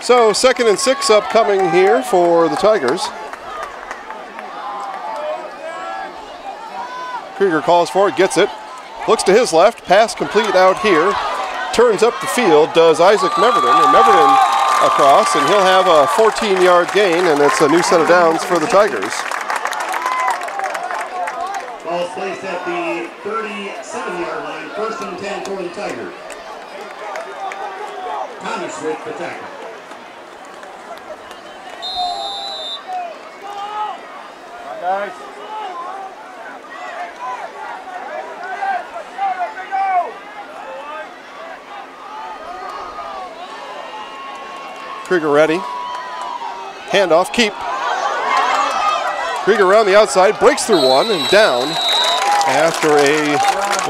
So 2nd and 6 upcoming here for the Tigers. Krieger calls for it, gets it, looks to his left, pass complete out here, turns up the field, does Isaac Meverton, and Meverton across, and he'll have a 14-yard gain, and it's a new set of downs for the Tigers. Ball's placed at the 37-yard line, 1st and 10 for the Tigers. Thomas with the tackle. Guys. Krieger ready. Handoff, keep. Krieger around the outside, breaks through one and down after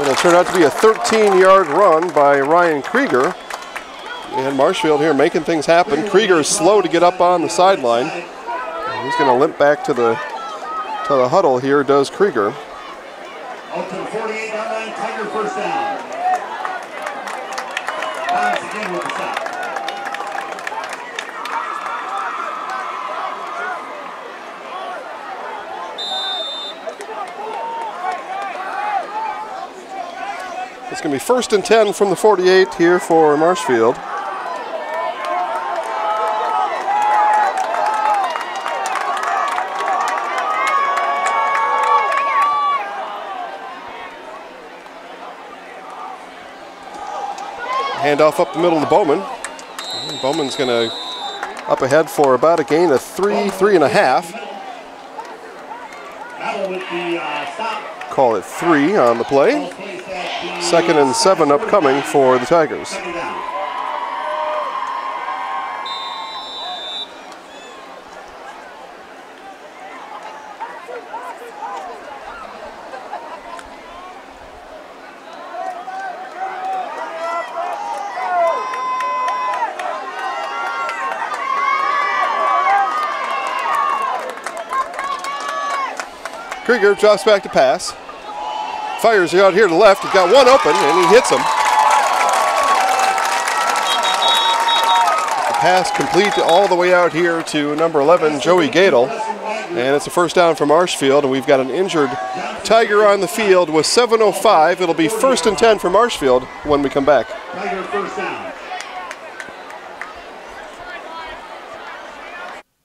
it'll turn out to be a 13-yard run by Ryan Krieger. And Marshfield here making things happen. Krieger is slow to get up on the sideline. He's going to limp back to the huddle here, does Krieger. Out to the 48-yard line, Tiger first down. Thomas again with the stop. It's going to be 1st and 10 from the 48 here for Marshfield. Handoff up the middle to Bowman. And Bowman's going to up ahead for about a gain of 3.5. Call it 3 on the play. 2nd and 7 upcoming for the Tigers. Krieger drops back to pass. Fires out here to the left. He's got one open, and he hits him. The pass complete all the way out here to number 11, Joey Gadel. And it's a first down for Marshfield, and we've got an injured Tiger on the field with 7:05. It'll be 1st and 10 for Marshfield when we come back. Tiger first down.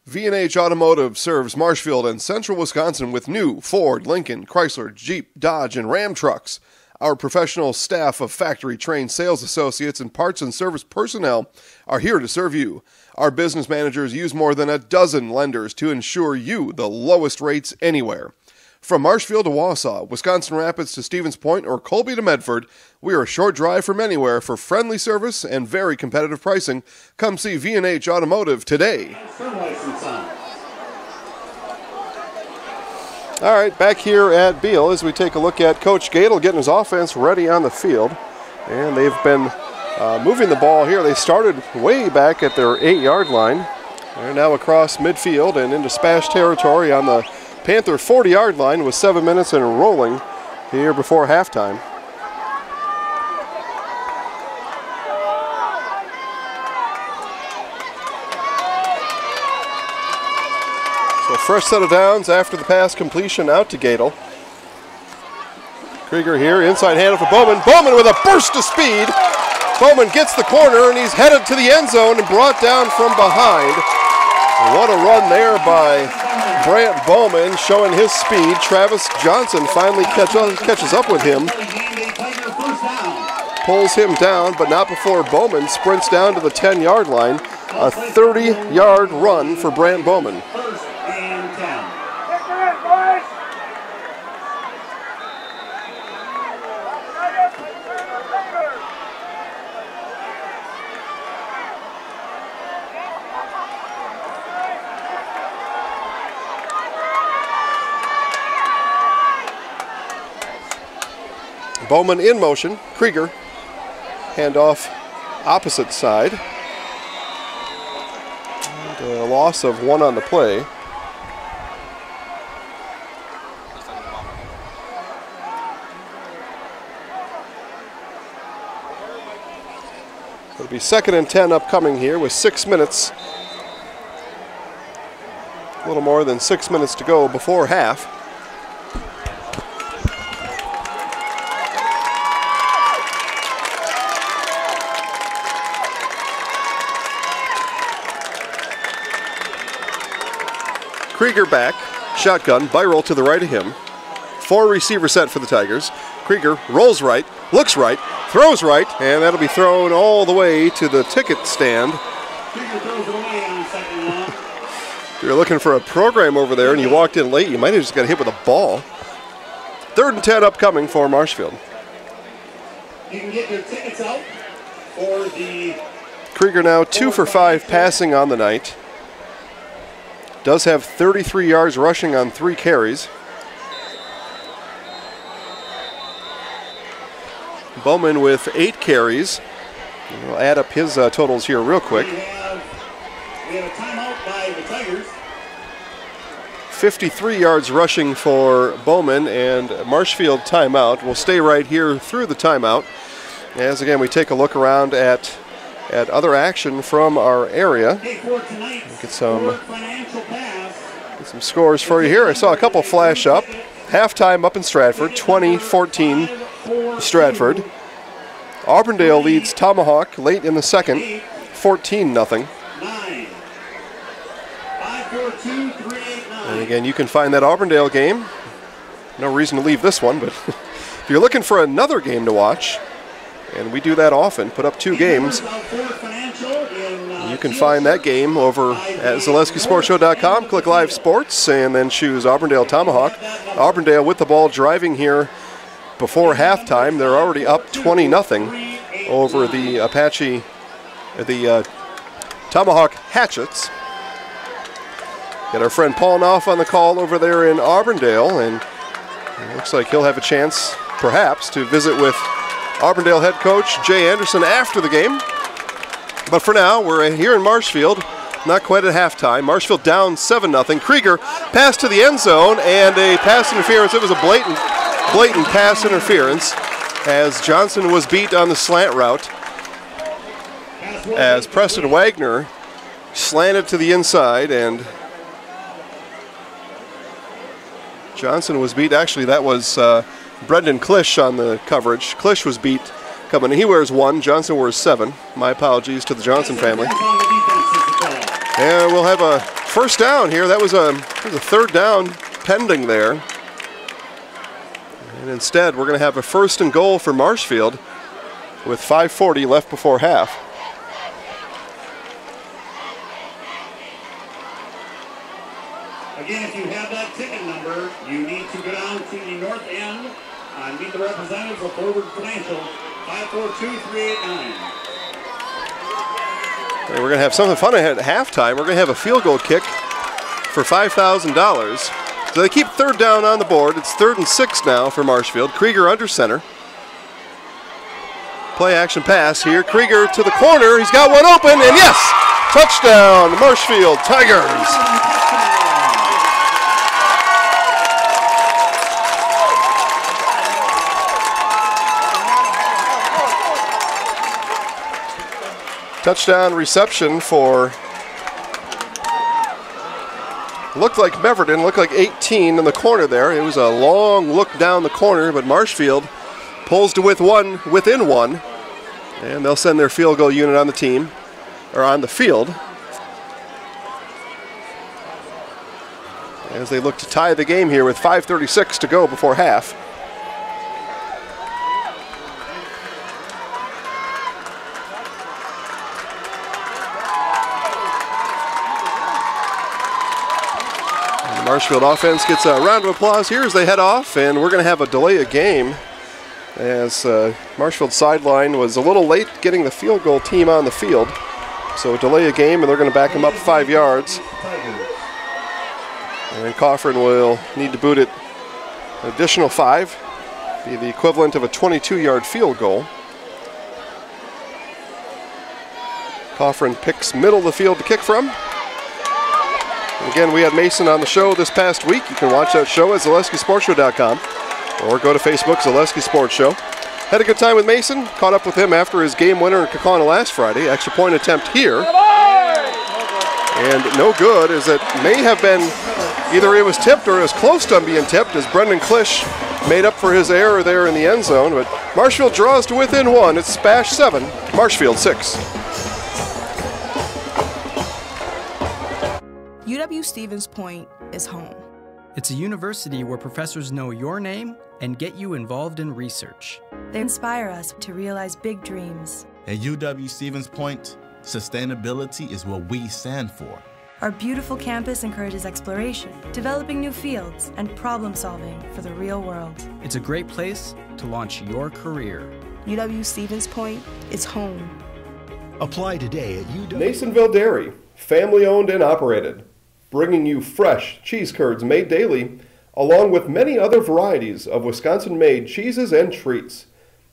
V&H Automotive serves Marshfield and central Wisconsin with new Ford, Lincoln, Chrysler, Jeep, Dodge, and Ram trucks. Our professional staff of factory-trained sales associates and parts and service personnel are here to serve you. Our business managers use more than a dozen lenders to ensure you the lowest rates anywhere. From Marshfield to Wausau, Wisconsin Rapids to Stevens Point, or Colby to Medford, we are a short drive from anywhere for friendly service and very competitive pricing. Come see V&H Automotive today. All right, back here at Beal as we take a look at Coach Gadel getting his offense ready on the field. And they've been moving the ball here. They started way back at their 8-yard line. They're now across midfield and into SPASH territory on the Panther 40-yard line with 7 minutes and rolling here before halftime. So fresh set of downs after the pass completion out to Gadel. Krieger here, inside handle for Bowman. Bowman with a burst of speed. Bowman gets the corner and he's headed to the end zone and brought down from behind. What a run there by Brant Bowman, showing his speed. Travis Johnson finally catches up with him. Pulls him down, but not before Bowman sprints down to the 10-yard line. A 30-yard run for Brant Bowman. Bowman in motion. Krieger. Handoff opposite side. And a loss of 1 on the play. It'll be 2nd and 10 upcoming here with 6 minutes. A little more than 6 minutes to go before half. Krieger back, shotgun, Byrell to the right of him. 4 receiver set for the Tigers. Krieger rolls right, looks right, throws right, and that'll be thrown all the way to the ticket stand. Krieger throws it away on 2nd and long. If you're looking for a program over there and you walked in late, you might have just got hit with a ball. 3rd and 10 upcoming for Marshfield. You can get your tickets out for the... Krieger now 2 for 5 passing on the night. Does have 33 yards rushing on 3 carries. Bowman with 8 carries. We'll add up his totals here real quick. We have a timeout by the Tigers. 53 yards rushing for Bowman, and Marshfield timeout. We'll stay right here through the timeout as, again, we take a look around at other action from our area. Get some scores for you here. I saw a couple flash up. Halftime up in Stratford, 20-14 Stratford. Auburndale leads Tomahawk late in the second, 14-0. And again, you can find that Auburndale game. No reason to leave this one, but if you're looking for another game to watch, and we do that often, put up 2 games, you can find that game over at ZaleskiSportsShow.com. Click Live Sports and then choose Auburndale Tomahawk. Auburndale with the ball driving here before halftime. They're already up 20-0 over the the Tomahawk Hatchets. Got our friend Paul Knopf on the call over there in Auburndale, and it looks like he'll have a chance, perhaps, to visit with Auburndale head coach Jay Anderson after the game. But for now, we're here in Marshfield, not quite at halftime. Marshfield down 7-0. Krieger pass to the end zone, and a pass interference. It was a blatant pass interference as Johnson was beat on the slant route, as Preston Wagner slanted to the inside, and Johnson was beat. Actually, that was Brendan Klisch on the coverage. Klisch was beat coming in. He wears 1. Johnson wears 7. My apologies to the Johnson family. And we'll have a first down here. That was a 3rd down pending there. And instead, we're going to have a 1st and goal for Marshfield with 5:40 left before half. Again, if you have that ticket number, you need to go down to the north end and meet the representatives of Forward Financial, 542-389. We're going to have something fun ahead at halftime. We're going to have a field goal kick for $5,000. So they keep 3rd down on the board. It's 3rd and 6 now for Marshfield. Krieger under center. Play action pass here. Krieger to the corner. He's got one open, and yes! Touchdown, Marshfield Tigers. Touchdown reception for, looked like Beverton, looked like 18 in the corner there. It was a long look down the corner, but Marshfield pulls to within one, and they'll send their field goal unit on the team, or on the field, as they look to tie the game here with 5:36 to go before half. Marshfield offense gets a round of applause here as they head off, and we're going to have a delay of game as Marshfield sideline was a little late getting the field goal team on the field. So a delay of game, and they're going to back them up 5 yards. And Coffrin will need to boot it an additional 5, be the equivalent of a 22-yard field goal. Coffrin picks middle of the field to kick from. And again, we had Mason on the show this past week. You can watch that show at ZaleskiSportsShow.com or go to Facebook, Zaleski Sports Show. Had a good time with Mason. Caught up with him after his game winner in Kaukauna last Friday. Extra point attempt here. And no good, as it may have been either it was tipped or it was close to being tipped, as Brendan Klisch made up for his error there in the end zone. But Marshfield draws to within 1. It's SPASH 7, Marshfield 6. UW-Stevens Point is home. It's a university where professors know your name and get you involved in research. They inspire us to realize big dreams. At UW-Stevens Point, sustainability is what we stand for. Our beautiful campus encourages exploration, developing new fields, and problem solving for the real world. It's a great place to launch your career. UW-Stevens Point is home. Apply today at UW. Nasonville Dairy, family owned and operated, bringing you fresh cheese curds made daily, along with many other varieties of Wisconsin-made cheeses and treats.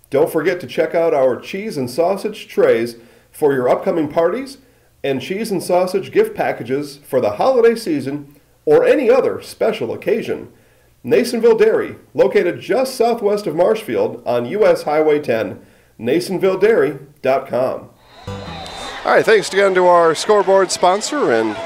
Don't forget to check out our cheese and sausage trays for your upcoming parties and cheese and sausage gift packages for the holiday season or any other special occasion. Nasonville Dairy, located just southwest of Marshfield on U.S. Highway 10, nasonvilledairy.com. All right, thanks again to our scoreboard sponsor and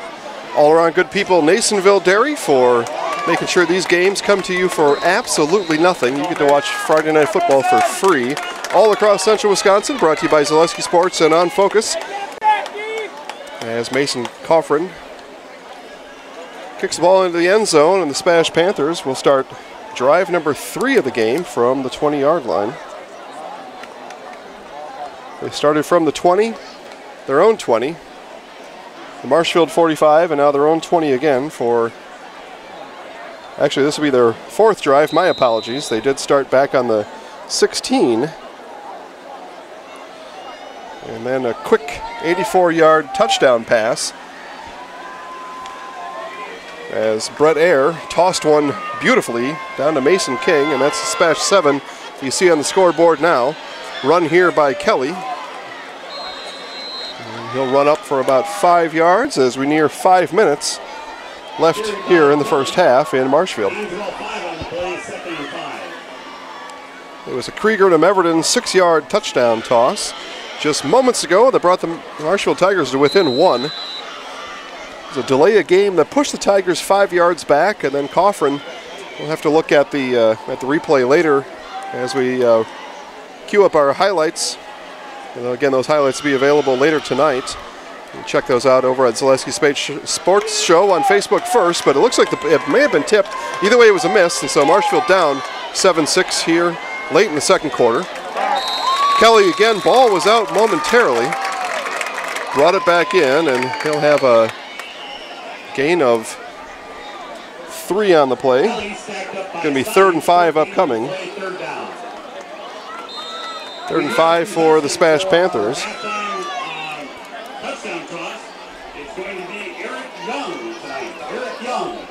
all-around good people, Nasonville Dairy, for making sure these games come to you for absolutely nothing. You get to watch Friday Night Football for free all across central Wisconsin, brought to you by Zaleski Sports and On Focus. As Mason Coffrin kicks the ball into the end zone, and the SPASH Panthers will start drive number 3 of the game from the 20-yard line. They started from the 20, their own 20, the Marshfield 45, and now their own 20 again for, actually this will be their 4th drive, my apologies. They did start back on the 16. And then a quick 84-yard touchdown pass as Brett Ayer tossed one beautifully down to Mason King, and that's SPASH 7 you see on the scoreboard now. Run here by Kelly. He'll run up for about 5 yards as we near 5 minutes left here in the first half in Marshfield. It was a Krieger to Meverton 6-yard touchdown toss just moments ago that brought the Marshfield Tigers to within 1. It was a delay of game that pushed the Tigers 5 yards back, and then Coffrin will have to look at the replay later as we queue up our highlights. And again, those highlights will be available later tonight. You can check those out over at Zaleski Sports Show on Facebook first, but it looks like it may have been tipped. Either way, it was a miss, and so Marshfield down 7-6 here late in the second quarter. Kelly again, ball was out momentarily. Brought it back in, and he'll have a gain of 3 on the play. Going to be 3rd and 5 upcoming. 3rd and 5 for the SPASH Panthers. Touchdown toss. It's going to be Eric Young tonight. Eric Young.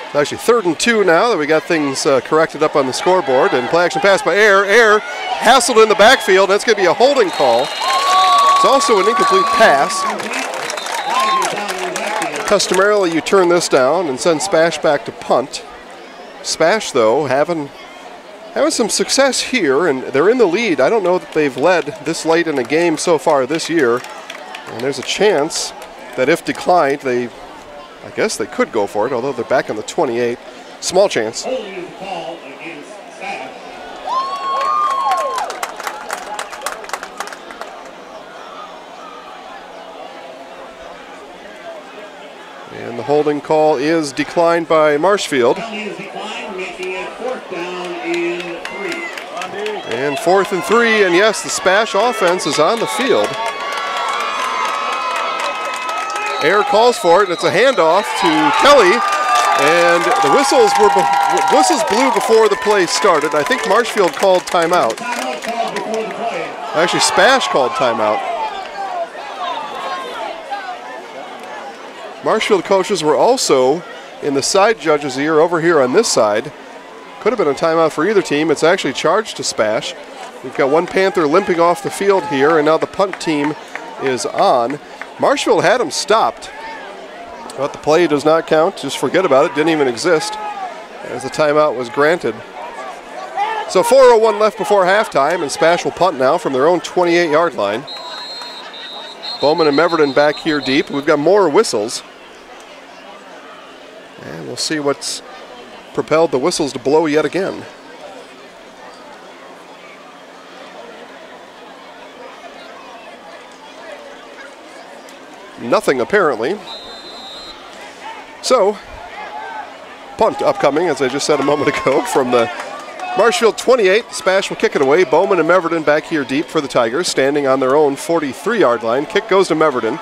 It's actually 3rd and 2 now that we got things corrected up on the scoreboard. And play action pass by Ayer. Ayer hassled in the backfield. That's going to be a holding call. It's also an incomplete pass. Customarily, you turn this down and send SPASH back to punt. SPASH, though, having some success here, and they're in the lead. I don't know that they've led this late in a game so far this year. And there's a chance that if declined, I guess they could go for it, although they're back on the 28. Small chance. Holding is the call against SPASH. And the holding call is declined by Marshfield. Penalty is declined, making it 4th down and 3. And 4th and 3, and yes, the SPASH offense is on the field. Ayer calls for it, and it's a handoff to Kelly. And the whistles blew before the play started. I think Marshfield called timeout. Timeout called before the play. Actually, SPASH called timeout. Marshfield coaches were also in the side judge's ear over here on this side Could have been a timeout for either team. It's actually charged to SPASH. We've got one Panther limping off the field here, and now the punt team is on. Marshfield had him stopped, but the play does not count. Just forget about it. Didn't even exist as the timeout was granted. So 4:01 left before halftime, and SPASH will punt now from their own 28-yard line. Bowman and Meverton back here deep. We've got more whistles. And we'll see what's propelled the whistles to blow yet again. Nothing, apparently. So, punt upcoming, as I just said a moment ago, from the Marshfield 28. SPASH will kick it away. Bowman and Meverton back here deep for the Tigers, standing on their own 43-yard line. Kick goes to Meverton,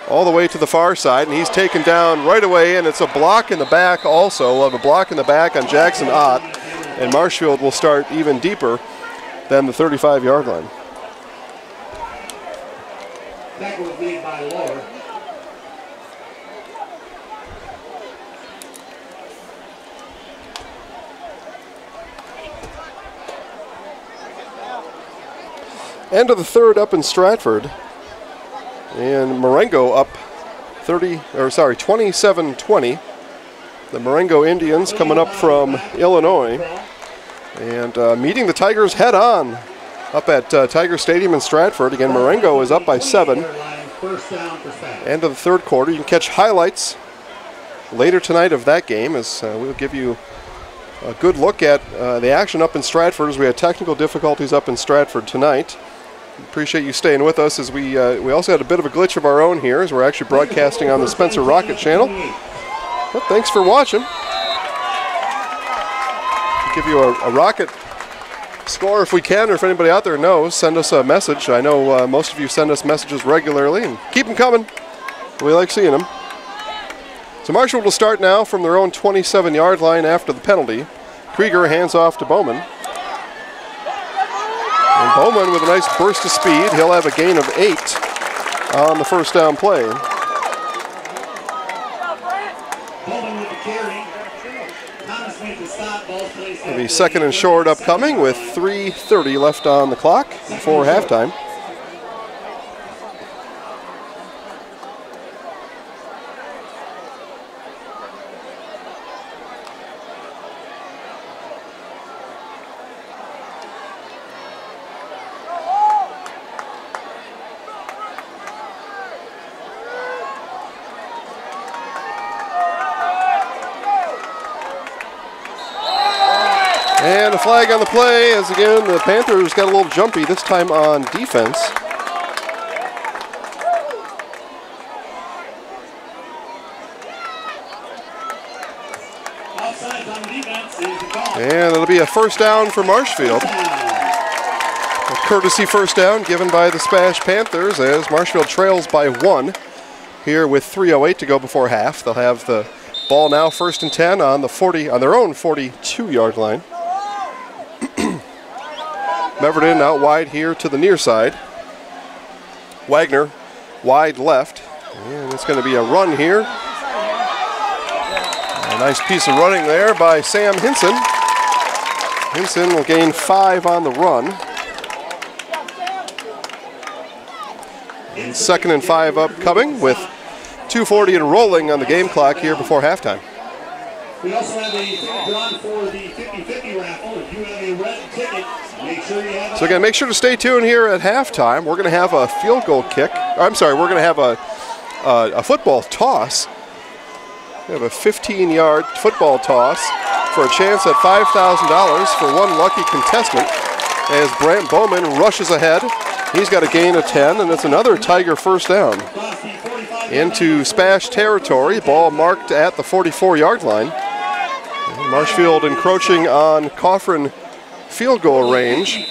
all the way to the far side, and he's taken down right away, and it's a block in the back also. We'll have a block in the back on Jackson Ott, and Marshfield will start even deeper than the 35-yard line. That was lead by Lohr. End of the third up in Stratford. And Marengo up 27-20. The Marengo Indians coming up from Illinois and meeting the Tigers head on up at Tiger Stadium in Stratford. Again, Marengo is up by 7. End of the third quarter. You can catch highlights later tonight of that game as we'll give you a good look at the action up in Stratford as we had technical difficulties up in Stratford tonight. Appreciate you staying with us as we also had a bit of a glitch of our own here as we're actually broadcasting on the Spencer Rocket channel. But thanks for watching. We'll give you a Rocket score if we can, or if anybody out there knows, send us a message. I know most of you send us messages regularly, and keep them coming. We like seeing them. So Marshfield will start now from their own 27-yard line after the penalty. Krieger hands off to Bowman. And Bowman with a nice burst of speed. He'll have a gain of 8 on the first down play. It'll be second and short upcoming with 3:30 left on the clock before halftime. And a flag on the play as, again, the Panthers got a little jumpy this time on defense. And it'll be a first down for Marshfield. A courtesy first down given by the SPASH Panthers as Marshfield trails by 1 here with 3:08 to go before half. They'll have the ball now first and 10 on their own 42-yard line. Meverton out wide here to the near side. Wagner wide left. And it's going to be a run here. A nice piece of running there by Sam Hinson. Hinson will gain 5 on the run. And second and 5 upcoming with 2:40 and rolling on the game clock here before halftime. We also have a drawn for the 50-50 raffle. If you have a red ticket, make sure you have. So again, make sure to stay tuned here at halftime. We're going to have a field goal kick. I'm sorry, we're going to have a football toss. We have a 15-yard football toss for a chance at $5,000 for one lucky contestant as Brant Bowman rushes ahead. He's got a gain of 10, and it's another Tiger first down. Into SPASH territory, ball marked at the 44-yard line. Marshfield encroaching on Coffrin field goal range.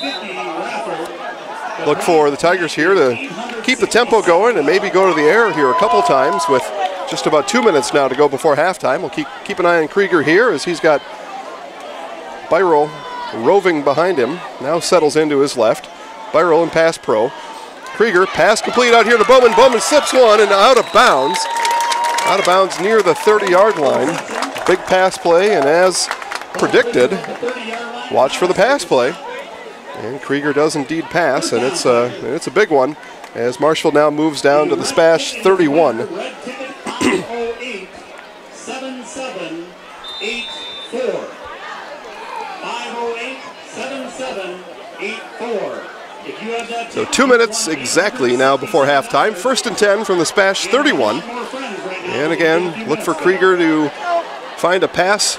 Look for the Tigers here to keep the tempo going and maybe go to the air here a couple times with just about 2 minutes now to go before halftime. We'll keep an eye on Krieger here as he's got Byro roving behind him. Now settles into his left. Byro in pass pro. Krieger, pass complete out here to Bowman. Bowman slips one and out of bounds. Out of bounds near the 30-yard line. Big pass play, and as predicted. Watch for the pass play. And Krieger does indeed pass, and it's a big one as Marshfield now moves down to the SPASH 31. Red ticket 508-7784. 508-7784. If you have that So 2 minutes exactly now before halftime. 1st and 10 from the SPASH 31. And again, look for Krieger to find a pass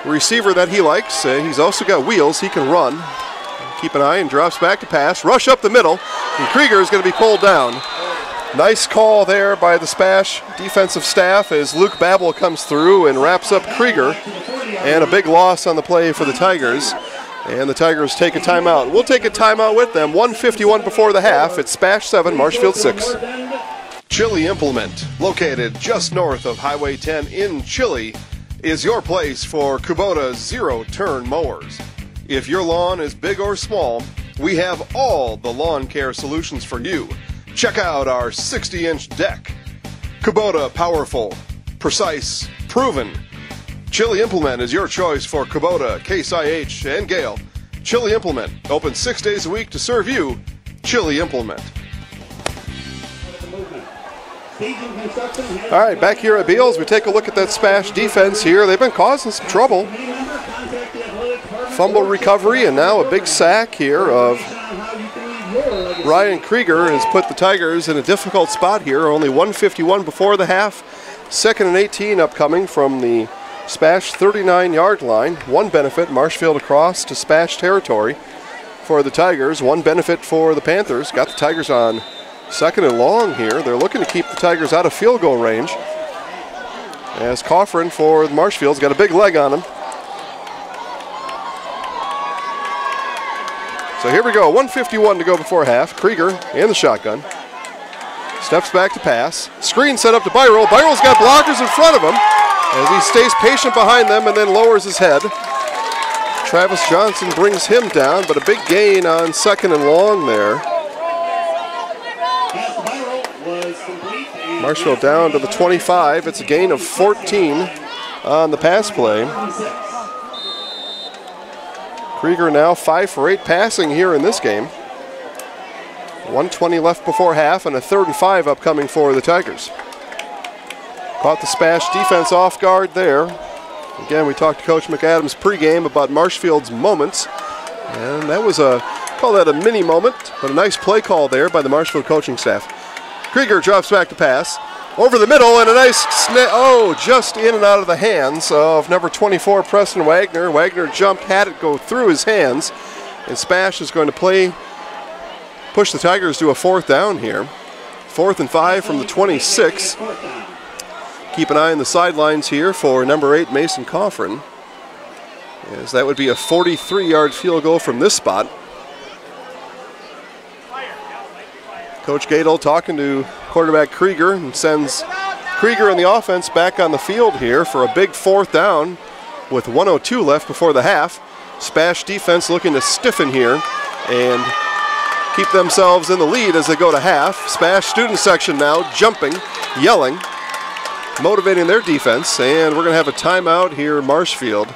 receiver that he likes. He's also got wheels. He can run. Keep an eye and drops back to pass. Rush up the middle. And Krieger is going to be pulled down. Nice call there by the SPASH defensive staff as Luke Babel comes through and wraps up Krieger. And a big loss on the play for the Tigers. And the Tigers take a timeout. We'll take a timeout with them. 1:51 before the half. It's SPASH 7, Marshfield 6. Chili Implement, located just north of Highway 10 in Chili, is your place for Kubota zero-turn mowers. If your lawn is big or small, we have all the lawn care solutions for you. Check out our 60-inch deck. Kubota powerful, precise, proven. Chili Implement is your choice for Kubota, Case IH, and Gale. Chili Implement, open 6 days a week to serve you. Chili Implement. All right, back here at Beals, we take a look at that SPASH defense here. They've been causing some trouble. Fumble recovery, and now a big sack here of Ryan Krieger has put the Tigers in a difficult spot here. Only 1:51 before the half. 2nd and 18 upcoming from the SPASH 39-yard line. One benefit, Marshfield across to SPASH territory for the Tigers. One benefit for the Panthers. Got the Tigers on 2nd and long here. They're looking to keep the Tigers out of field goal range. As Coffrin for Marshfield's got a big leg on him. So here we go, 1:51 to go before half. Krieger in the shotgun. Steps back to pass. Screen set up to Byrell. Byrell's got blockers in front of him as he stays patient behind them and then lowers his head. Travis Johnson brings him down, but a big gain on 2nd and long there. Marshfield down to the 25. It's a gain of 14 on the pass play. Krieger now 5 for 8 passing here in this game. 1:20 left before half and a 3rd and 5 upcoming for the Tigers. Caught the SPASH defense off guard there. Again, we talked to Coach McAdams pregame about Marshfield's moments. And that was call that a mini moment, but a nice play call there by the Marshfield coaching staff. Krieger drops back to pass. Over the middle and a nice just in and out of the hands of number 24, Preston Wagner. Wagner jumped, had it go through his hands. And SPASH is going to push the Tigers to a 4th down here. 4th and 5 from the 26. Keep an eye on the sidelines here for number 8, Mason Coffrin, as that would be a 43-yard field goal from this spot. Coach Gadel talking to quarterback Krieger and sends Krieger and the offense back on the field here for a big 4th down with 1:02 left before the half. SPASH defense looking to stiffen here and keep themselves in the lead as they go to half. SPASH student section now jumping, yelling, motivating their defense, and we're going to have a timeout here in Marshfield.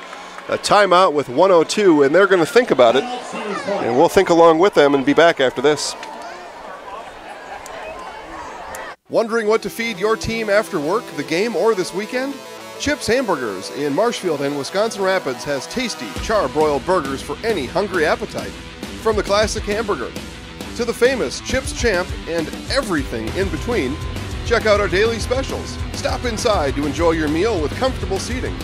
A timeout with 1:02, and they're going to think about it, and we'll think along with them and be back after this. Wondering what to feed your team after work, the game, or this weekend? Chips Hamburgers in Marshfield and Wisconsin Rapids has tasty, char-broiled burgers for any hungry appetite. From the classic hamburger to the famous Chips Champ and everything in between, check out our daily specials. Stop inside to enjoy your meal with comfortable seating.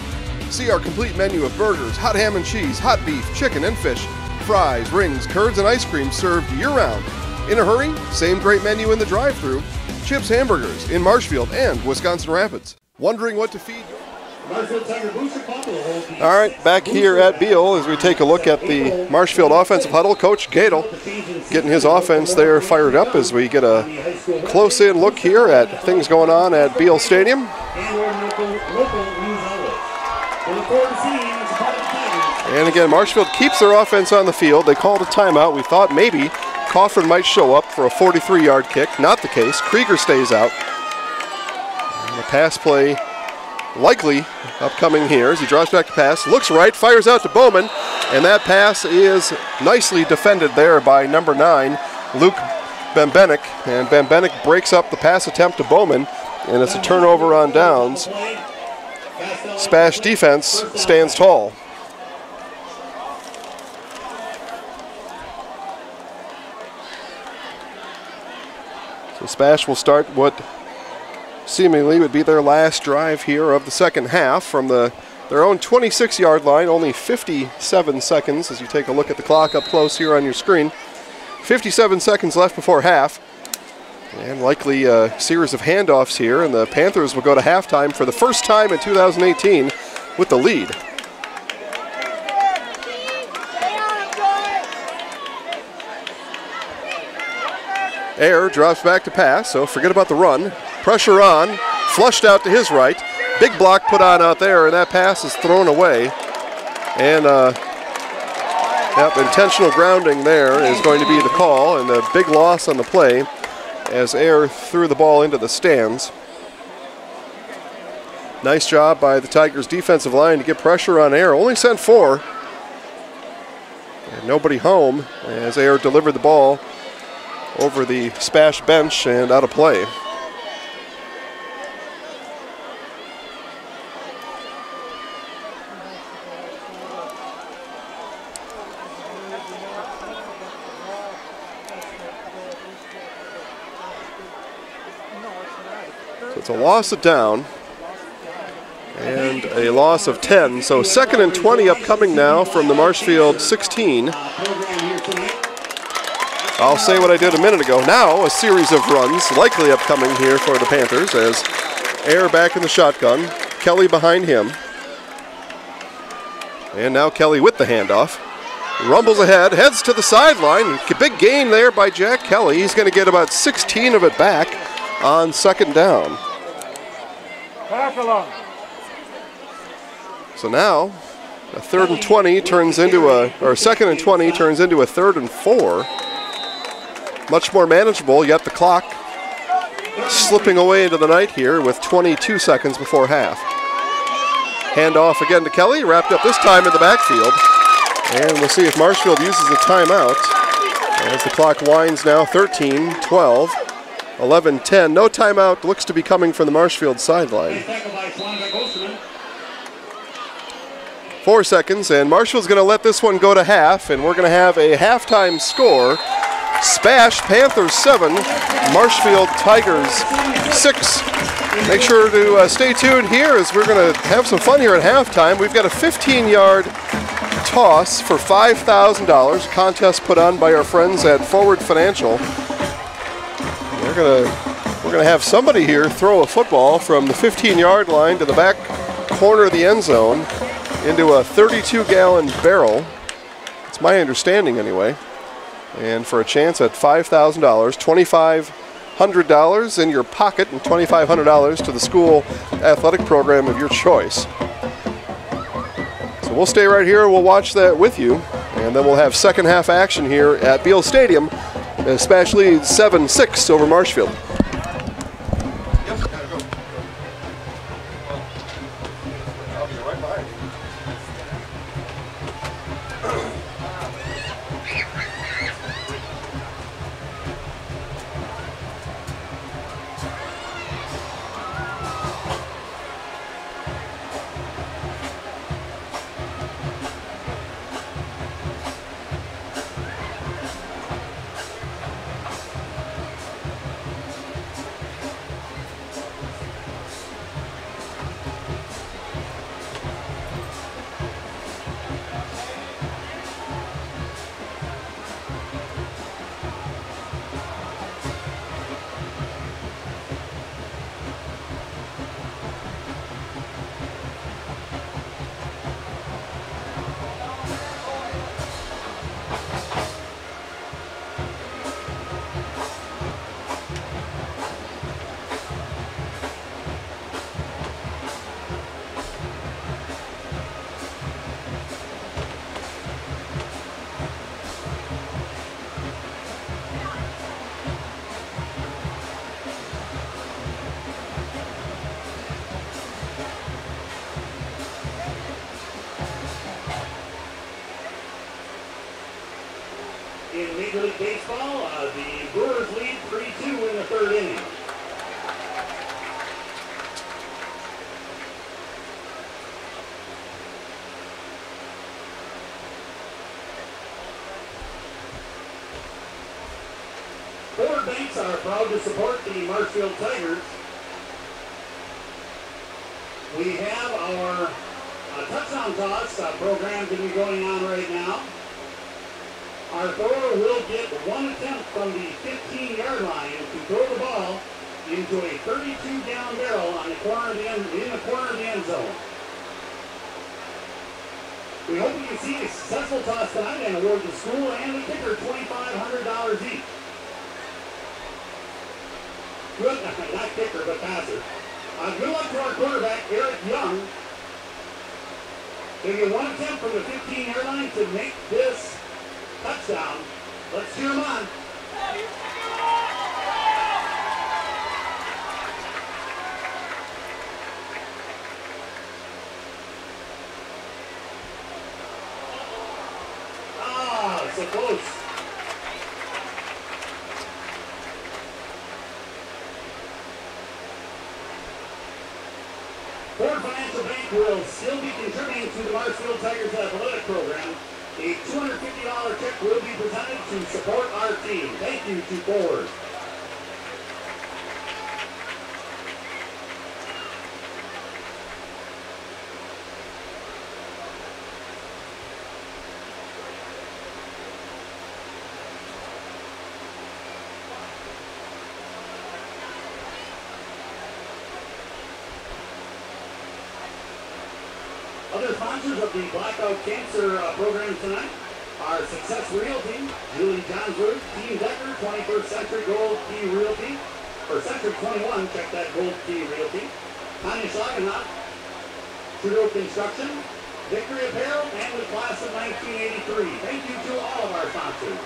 See our complete menu of burgers, hot ham and cheese, hot beef, chicken and fish, fries, rings, curds, and ice cream served year-round. In a hurry? Same great menu in the drive-thru. Chips Hamburgers in Marshfield and Wisconsin Rapids. Wondering what to feed? All right, back here at Beal as we take a look at the Marshfield offensive huddle. Coach Gadel getting his offense there fired up as we get a close-in look here at things going on at Beal Stadium. And again, Marshfield keeps their offense on the field. They called a timeout. We thought maybe Coffrin might show up for a 43-yard kick. Not the case. Krieger stays out. And the pass play likely upcoming here as he draws back to pass, looks right, fires out to Bowman, and that pass is nicely defended there by number 9, Luke Bembenek, and Bembenek breaks up the pass attempt to Bowman, and it's a turnover on downs. SPASH defense stands tall. So SPASH will start what seemingly would be their last drive here of the second half from their own 26-yard line, only 57 seconds as you take a look at the clock up close here on your screen. 57 seconds left before half, and likely a series of handoffs here, and the Panthers will go to halftime for the first time in 2018 with the lead. Air drops back to pass, so forget about the run. Pressure on, flushed out to his right. Big block put on out there, and that pass is thrown away. And intentional grounding there is going to be the call, and a big loss on the play as Air threw the ball into the stands. Nice job by the Tigers defensive line to get pressure on Air. Only sent 4. And nobody home as Air delivered the ball over the SPASH bench and out of play. So it's a loss of down and a loss of 10. So 2nd and 20 upcoming now from the Marshfield 16. I'll say what I did a minute ago. Now a series of runs likely upcoming here for the Panthers as Air back in the shotgun. Kelly behind him. And now Kelly with the handoff. Rumbles ahead, heads to the sideline. Big gain there by Jack Kelly. He's going to get about 16 of it back on 2nd down. Back along. So now a 3rd and 20 turns into a, or 2nd and 20 turns into a 3rd and 4. Much more manageable, yet the clock slipping away into the night here with 22 seconds before half. Handoff again to Kelly, wrapped up this time in the backfield. And we'll see if Marshfield uses a timeout as the clock winds now 13, 12, 11, 10. No timeout looks to be coming from the Marshfield sideline. 4 seconds, and Marshfield's going to let this one go to half, and we're going to have a halftime score. SPASH Panthers 7, Marshfield Tigers 6. Make sure to stay tuned here as we're going to have some fun here at halftime. We've got a 15-yard toss for $5,000, contest put on by our friends at Forward Financial. We're gonna have somebody here throw a football from the 15-yard line to the back corner of the end zone into a 32-gallon barrel. It's my understanding anyway. And for a chance at $5,000, $2,500 in your pocket and $2,500 to the school athletic program of your choice. So we'll stay right here, we'll watch that with you, and then we'll have second half action here at Beal Stadium. SPASH leads 7-6 over Marshfield. In Major League Baseball, the Brewers lead 3-2 in the third inning. Forward Banks are proud to support the Marshfield Tigers. We have our touchdown toss program to be going on right now. Our thrower will get one attempt from the 15-yard line to throw the ball into a 32-gallon barrel on the corner of the end zone. We hope you can see a successful toss tonight and award the school and the kicker $2,500 each. Good, not kicker, but passer. Good luck to our quarterback, Eric Young. They get one attempt from the 15-yard line to make this touchdown. Let's cheer him on. Ah, so close. Ford Financial Bank will still be contributing to the Marshfield Tigers athletic program. A $250 check will be presented to support our team. Thank you to Ford. Other sponsors of the Blackout Cancer program tonight are Success Realty, Julie Johnswood, Team Decker, 21st Century Gold Key Realty. For Century 21, check that Gold Key Realty. Tanya Schlagenhoff, Trudeau Construction, Victory Apparel, and the class of 1983. Thank you to all of our sponsors.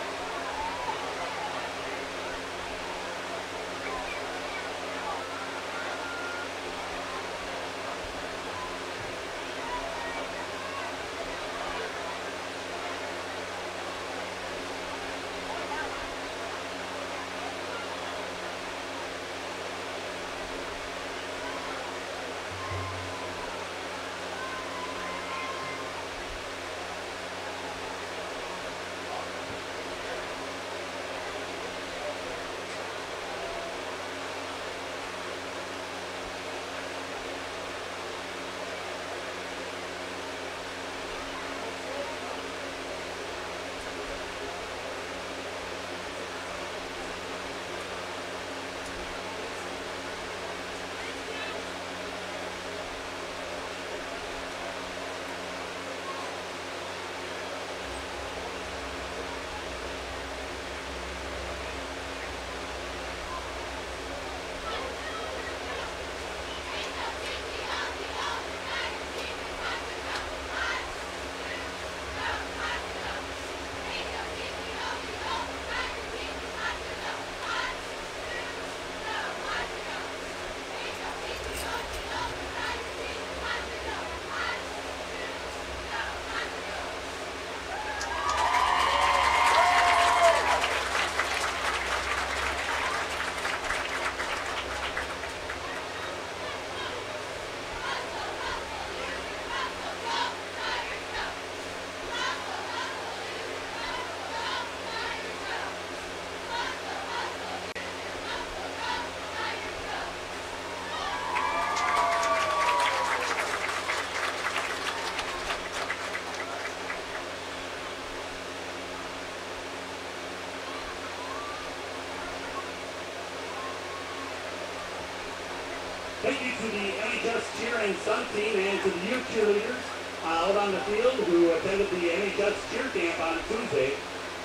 Thank you to the NHS cheer and stunt team and to the youth cheerleaders out on the field who attended the NHS cheer camp on Tuesday.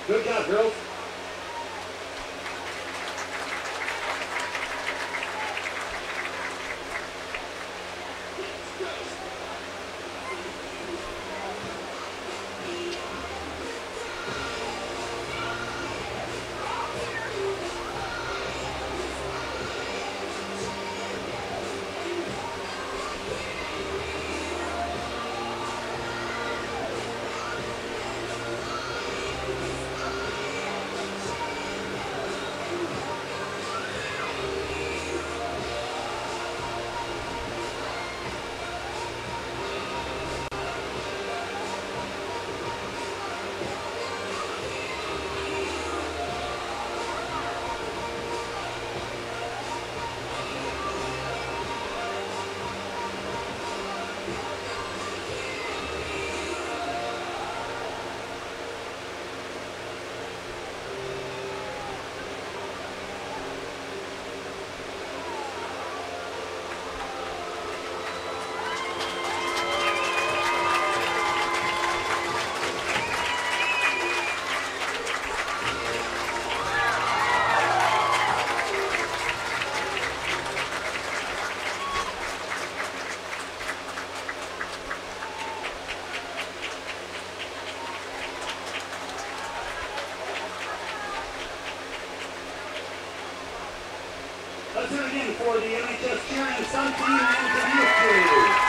Good job, girls. Let's hear it again for the NHS cheering Sun team and the youth cheerleaders.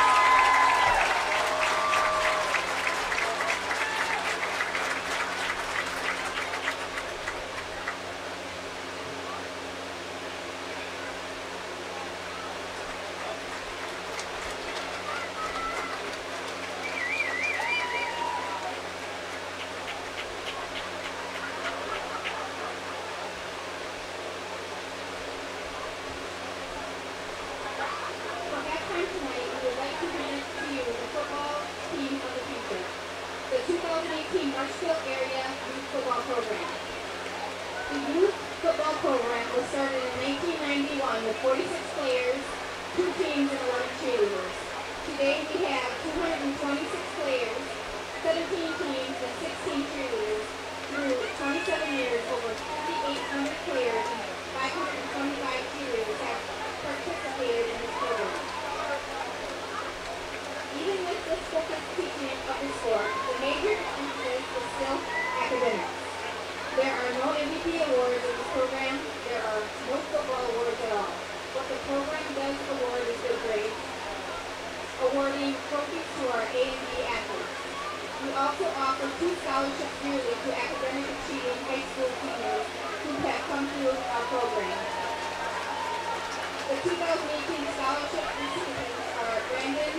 Marshfield area youth football program. The youth football program was started in 1991 with 46 players, 2 teams, and 11 cheerleaders. Today we have 226 players, 17 teams, and 16 cheerleaders. Through 27 years, over 3,800 players and 525 cheerleaders have participated in this program. Even with this focused teaching of the sport, the major emphasis is still academics. There are no MVP awards in this program. There are no football awards at all. What the program does award is good grades, awarding trophies to our A and B athletes. We also offer 2 scholarships yearly to academic achieving high school seniors who have come through our program. The 2018 scholarship recipients are Brandon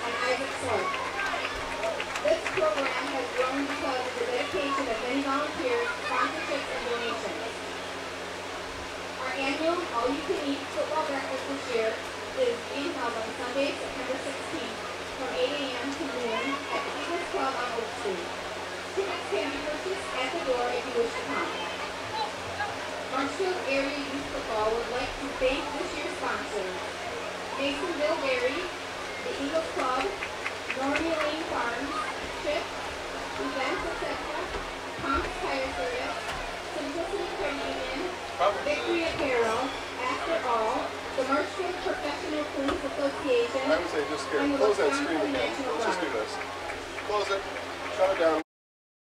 and Isaac Sloan. This program has grown because of the dedication of many volunteers, sponsorships, and donations. Our annual all-you-can-eat football breakfast this year is being held on Sunday, September 16th from 8 a.m. to noon at the Eagles Club on Oak Street. Tickets can be purchased at the door if you wish to come. Marshfield Area Youth Football would like to thank this year's sponsors: Masonville Dairy, the Eagles Club, Norby Lane Farms, Chip, Events Etc., Tom's Tire Service, Simplicity Credit Union, Victory Apparel, After All, the Marshfield Professional Police Association, I would say just here, and the close that Wisconsin screen again. National Let's just do Guard. this. Close it, shut it down.